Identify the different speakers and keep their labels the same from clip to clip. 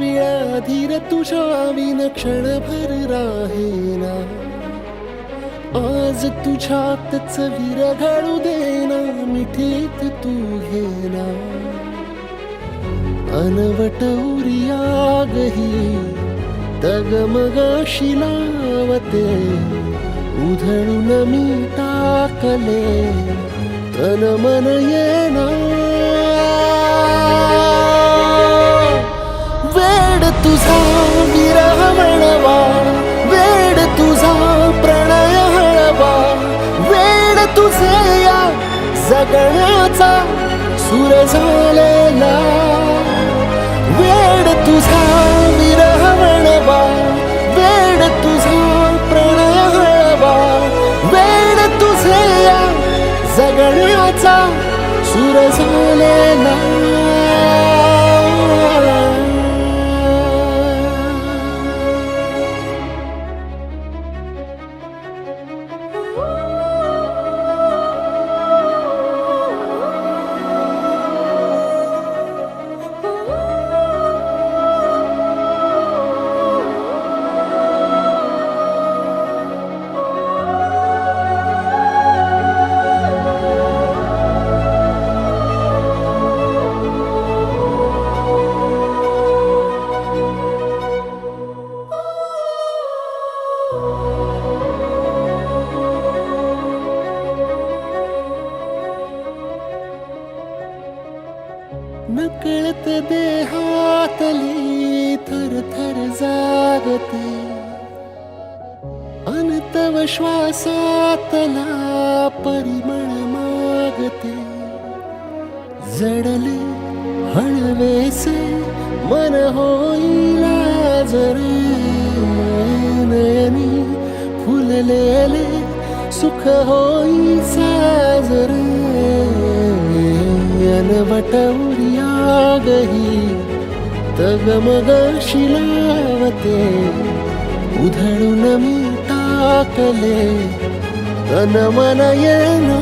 Speaker 1: वेळा धीर तुझ्या विन क्षणभर राहेना. आज तुझ्यातच विरघळू देना, मिठीत तू घेना. अनवट उरियागही तगमगाशी लावते, उधळून मी टाकले तन मन येना. वेड तुझा विरह म्हणवा, वेड तुझा प्रणय हळवा, वेड तुझे या जगण्याचा सूर झालेला. वेड तुझा विरह म्हणवा, वेड तुझा प्रणय हळवा, वेड तुझे या जगण्याचा सूर झालेला. नकळत देहातली थर थर जागते, अनतव श्वासातला परिमळ मागते. जडले हळवेसे मन होईला जरे, नयनी फुललेले सुख होई साजरे. अनवट उरियागही तगमगाशी लावते, उधळून मी टाकले तन मन येना.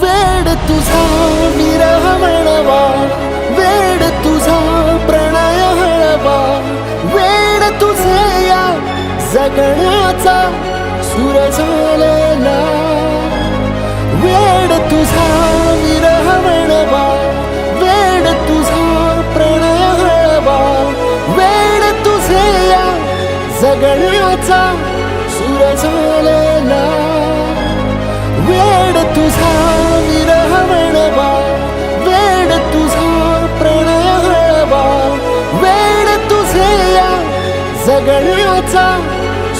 Speaker 1: वेड तुझा विरह म्हणवा, वेड तुझा प्रणय हळवा, वेड तुझे या जगण्याचा सूर झालेला. वेड तुझा विरह म्हणवा, वेड तुझा प्रणय हळवा, वेड तुझे या जगण्याचा सूर झालेला. वेड तुझा विरह म्हणवा, वेड तुझा प्रणय हळवा, वेड तुझे या जगण्याचा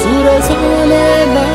Speaker 1: सूर झालेला.